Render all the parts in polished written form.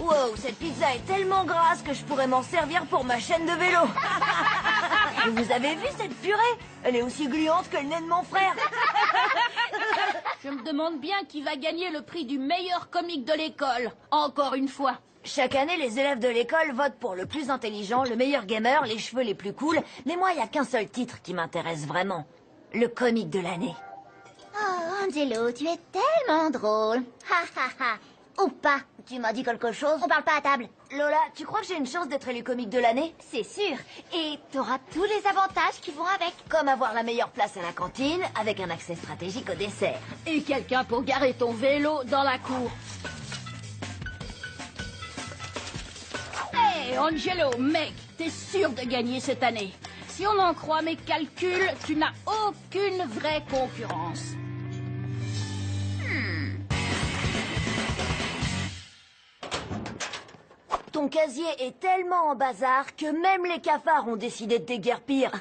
Wow, cette pizza est tellement grasse que je pourrais m'en servir pour ma chaîne de vélo. Vous avez vu cette purée? Elle est aussi gluante que le nez de mon frère. Je me demande bien qui va gagner le prix du meilleur comique de l'école. Encore une fois. Chaque année, les élèves de l'école votent pour le plus intelligent, le meilleur gamer, les cheveux les plus cool. Mais moi, il n'y a qu'un seul titre qui m'intéresse vraiment. Le comique de l'année. Oh, Angelo, tu es tellement drôle. Ha ha ha. Ou pas. Tu m'as dit quelque chose? On parle pas à table. Lola, tu crois que j'ai une chance d'être élu comique de l'année? C'est sûr. Et t'auras tous les avantages qui vont avec. Comme avoir la meilleure place à la cantine, avec un accès stratégique au dessert. Et quelqu'un pour garer ton vélo dans la cour. Hé, Angelo, mec, t'es sûr de gagner cette année. Si on en croit mes calculs, tu n'as aucune vraie concurrence. Ton casier est tellement en bazar que même les cafards ont décidé de déguerpir.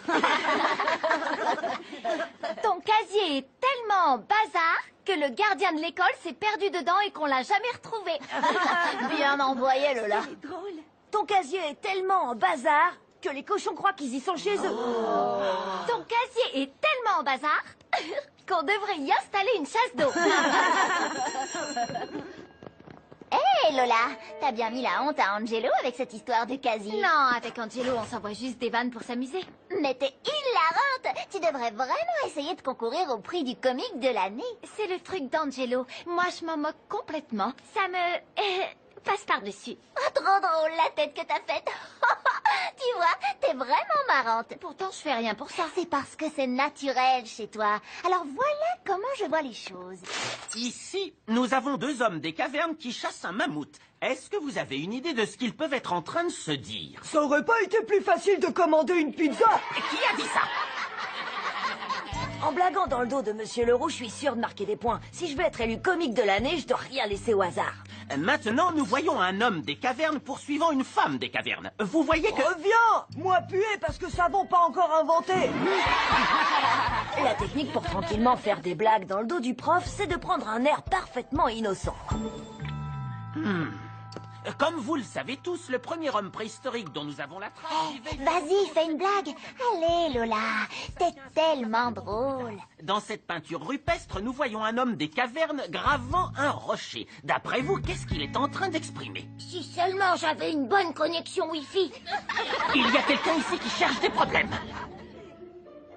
Ton casier est tellement en bazar que le gardien de l'école s'est perdu dedans et qu'on l'a jamais retrouvé. Bien envoyé, Lola. C'est drôle. Ton casier est tellement en bazar que les cochons croient qu'ils y sont chez eux. Ton casier est tellement en bazar qu'on devrait y installer une chasse d'eau. Hé Lola, t'as bien mis la honte à Angelo avec cette histoire de casier. Non, avec Angelo, on s'envoie juste des vannes pour s'amuser. Mais t'es hilarante. Tu devrais vraiment essayer de concourir au prix du comique de l'année. C'est le truc d'Angelo. Moi, je m'en moque complètement. Ça me... passe par-dessus. Oh, trop drôle la tête que t'as faite. Tu vois, t'es vraiment marrante. Pourtant, je fais rien pour ça. C'est parce que c'est naturel chez toi. Alors voilà comment je vois les choses. Ici, nous avons deux hommes des cavernes qui chassent un mammouth. Est-ce que vous avez une idée de ce qu'ils peuvent être en train de se dire? Ça aurait pas été plus facile de commander une pizza? Qui a dit ça? En blaguant dans le dos de Monsieur Leroux, je suis sûre de marquer des points. Si je veux être élu comique de l'année, je dois rien laisser au hasard. Maintenant, nous voyons un homme des cavernes poursuivant une femme des cavernes. Vous voyez que... Reviens! Moi puer parce que savon pas encore inventé! La technique pour tranquillement faire des blagues dans le dos du prof, c'est de prendre un air parfaitement innocent. Comme vous le savez tous, le premier homme préhistorique dont nous avons la trace vivait... Vas-y, fais une blague. Allez, Lola, t'es tellement drôle. Dans cette peinture rupestre, nous voyons un homme des cavernes gravant un rocher. D'après vous, qu'est-ce qu'il est en train d'exprimer? Si seulement j'avais une bonne connexion Wi-Fi. Il y a quelqu'un ici qui cherche des problèmes.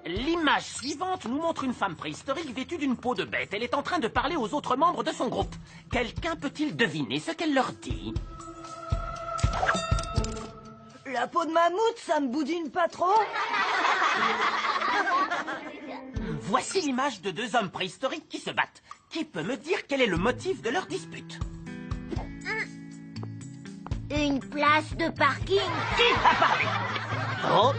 L'image suivante nous montre une femme préhistorique vêtue d'une peau de bête. Elle est en train de parler aux autres membres de son groupe. Quelqu'un peut-il deviner ce qu'elle leur dit? La peau de mammouth, ça me boudine pas trop? Voici l'image de deux hommes préhistoriques qui se battent. Qui peut me dire quel est le motif de leur dispute? Une place de parking. Qui a parlé? Oh,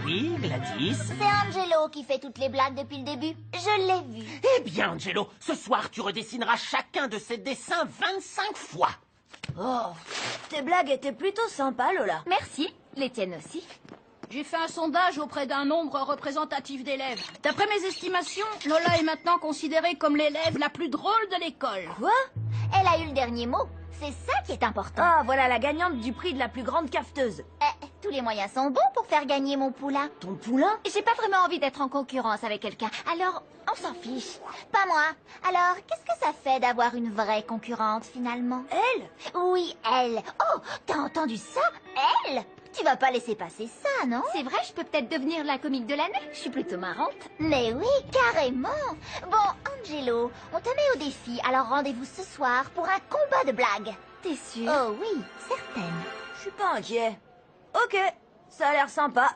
oui, Gladys. C'est Angelo qui fait toutes les blagues depuis le début. Je l'ai vu. Eh bien, Angelo, ce soir, tu redessineras chacun de ces dessins 25 fois. Oh, tes blagues étaient plutôt sympas, Lola. Merci, les tiennes aussi. J'ai fait un sondage auprès d'un nombre représentatif d'élèves. D'après mes estimations, Lola est maintenant considérée comme l'élève la plus drôle de l'école. Quoi? Elle a eu le dernier mot. C'est ça qui est important. Ah, voilà la gagnante du prix de la plus grande cafeteuse. Tous les moyens sont bons pour faire gagner mon poulain. Ton poulain? J'ai pas vraiment envie d'être en concurrence avec quelqu'un. Alors, on s'en fiche. Pas moi. Alors, qu'est-ce que ça fait d'avoir une vraie concurrente, finalement? Elle? Oui, elle. Oh, t'as entendu ça? Elle? Tu vas pas laisser passer ça, non? C'est vrai, je peux peut-être devenir la comique de l'année. Je suis plutôt marrante. Mais oui, carrément. Bon, Angelo, on te met au défi. Alors rendez-vous ce soir pour un combat de blagues. T'es sûre? Oh oui, certaine. Je suis pas inquiet. Ok, ça a l'air sympa.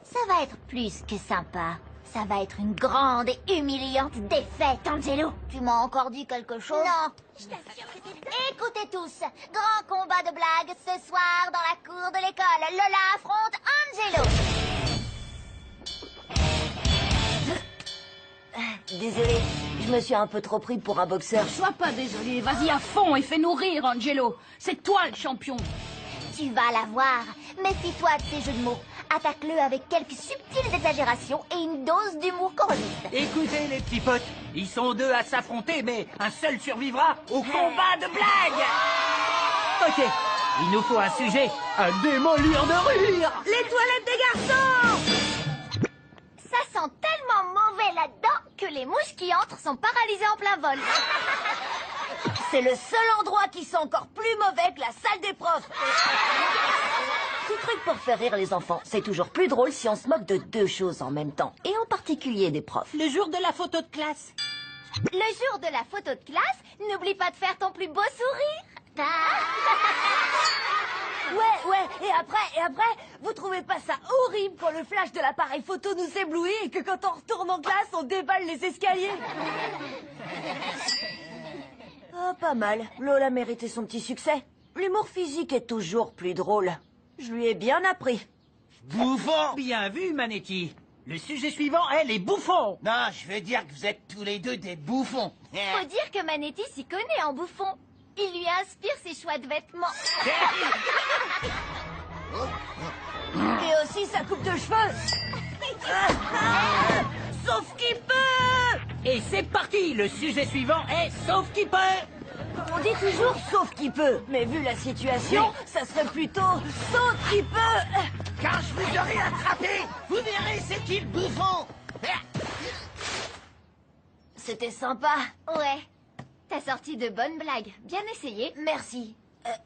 Ça va être plus que sympa. Ça va être une grande et humiliante défaite, Angelo. Tu m'as encore dit quelque chose? Non, je t'assure que c'est... Écoutez tous, grand combat de blagues ce soir dans la cour de l'école. Lola affronte Angelo. Désolé, je me suis un peu trop pris pour un boxeur. Sois pas désolé, vas-y à fond et fais-nous rire, Angelo. C'est toi le champion. Tu vas la voir. Méfie-toi de ces jeux de mots. Attaque-le avec quelques subtiles exagérations et une dose d'humour corrosif. Écoutez les petits potes, ils sont deux à s'affronter, mais un seul survivra au combat de blagues. Ok, il nous faut un sujet à démolir de rire. Les toilettes des garçons! Ça sent tellement mauvais là-dedans que les mouches qui entrent sont paralysées en plein vol. C'est le seul endroit qui sent encore plus mauvais que la salle des profs. Petit truc pour faire rire les enfants, c'est toujours plus drôle si on se moque de deux choses en même temps, et en particulier des profs. Le jour de la photo de classe. Le jour de la photo de classe, n'oublie pas de faire ton plus beau sourire. Ouais, et après, vous trouvez pas ça horrible quand le flash de l'appareil photo nous éblouit et que quand on retourne en classe, on déballe les escaliers? Ah, pas mal. Lola méritait son petit succès. L'humour physique est toujours plus drôle. Je lui ai bien appris. Bouffon! Bien vu, Manetti. Le sujet suivant est les bouffons. Non, je veux dire que vous êtes tous les deux des bouffons. Faut dire que Manetti s'y connaît en bouffon. Il lui inspire ses choix de vêtements. Et aussi sa coupe de cheveux. Sauf qu'il peut! Et c'est parti. Le sujet suivant est sauf qui peut. On dit toujours sauf qu'il peut, mais vu la situation, ça serait plutôt sauf qu'il peut. Quand je vous aurai attrapé, vous verrez c'est qui le bouffon. C'était sympa. Ouais. T'as sorti de bonnes blagues. Bien essayé. Merci.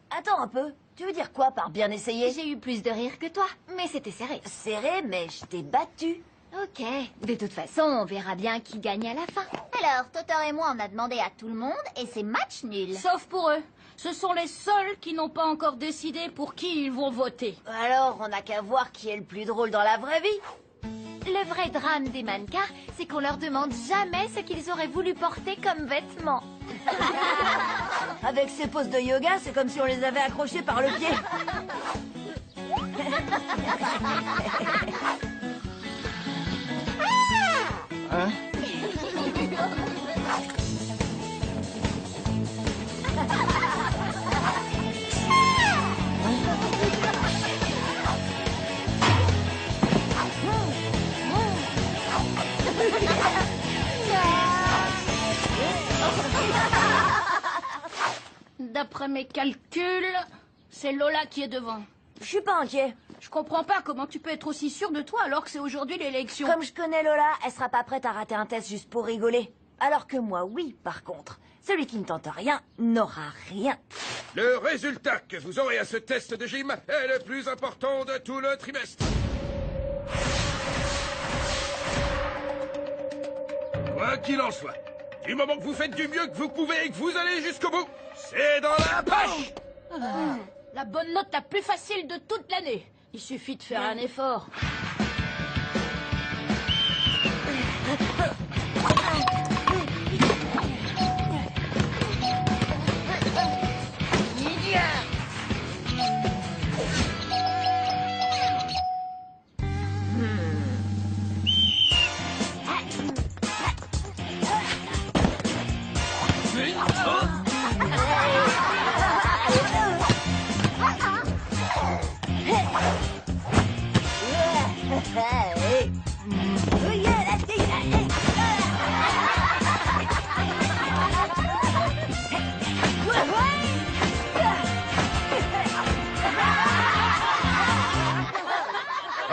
Attends un peu. Tu veux dire quoi par bien essayé? J'ai eu plus de rire que toi, mais c'était serré. Serré, mais je t'ai battu. Ok. De toute façon, on verra bien qui gagne à la fin. Alors, Totor et moi, on a demandé à tout le monde et c'est match nul. Sauf pour eux. Ce sont les seuls qui n'ont pas encore décidé pour qui ils vont voter. Alors, on n'a qu'à voir qui est le plus drôle dans la vraie vie. Le vrai drame des mannequins, c'est qu'on leur demande jamais ce qu'ils auraient voulu porter comme vêtements. Avec ces poses de yoga, c'est comme si on les avait accrochés par le pied. D'après mes calculs, c'est Lola qui est devant. Je suis pas inquiet. Je comprends pas comment tu peux être aussi sûr de toi alors que c'est aujourd'hui l'élection. Comme je connais Lola, elle sera pas prête à rater un test juste pour rigoler. Alors que moi, oui, par contre. Celui qui ne tente rien n'aura rien. Le résultat que vous aurez à ce test de gym est le plus important de tout le trimestre. Quoi qu'il en soit, du moment que vous faites du mieux que vous pouvez et que vous allez jusqu'au bout, c'est dans la poche. La bonne note la plus facile de toute l'année. Il suffit de faire un effort.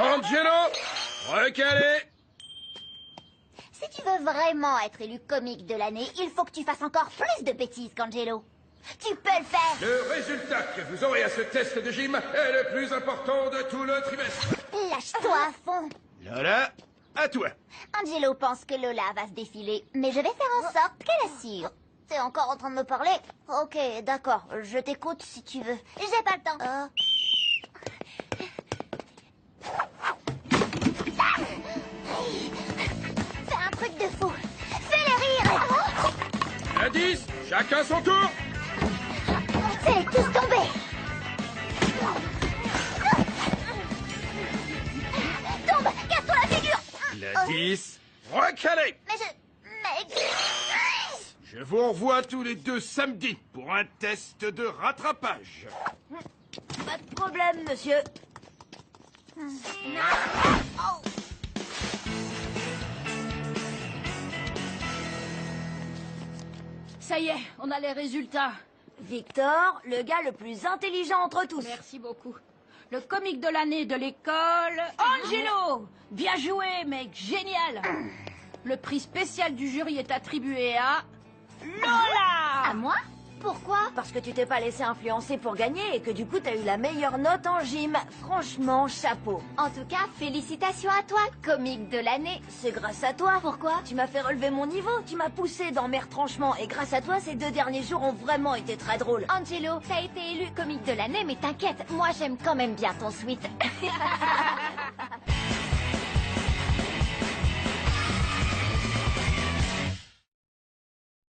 Angelo, recalé. Si tu veux vraiment être élu comique de l'année, il faut que tu fasses encore plus de bêtises qu'Angelo. Tu peux le faire. Le résultat que vous aurez à ce test de gym est le plus important de tout le trimestre. Lâche-toi à fond. Lola, à toi. Angelo pense que Lola va se défiler, mais je vais faire en sorte qu'elle assure. T'es encore en train de me parler? Ok, d'accord, je t'écoute si tu veux. J'ai pas le temps. Fais un truc de fou. Fais-les rire. Indice, chacun son tour. Fais-les tous tomber. Tombe, casse-toi la figure. L'indice, recalé. Mais Je vous revois tous les deux samedi pour un test de rattrapage. Pas de problème, monsieur. Ça y est, on a les résultats. Victor, le gars le plus intelligent entre tous. Merci beaucoup. Le comique de l'année de l'école, Angelo. Bien joué, mec, génial. Le prix spécial du jury est attribué à Lola. À moi? Pourquoi? Parce que tu t'es pas laissé influencer pour gagner et que du coup t'as eu la meilleure note en gym. Franchement, chapeau. En tout cas, félicitations à toi, comique de l'année. C'est grâce à toi. Pourquoi? Tu m'as fait relever mon niveau, tu m'as poussé dans mes retranchements et grâce à toi, ces 2 derniers jours ont vraiment été très drôles. Angelo, t'as été élu comique de l'année, mais t'inquiète, moi j'aime quand même bien ton sweat.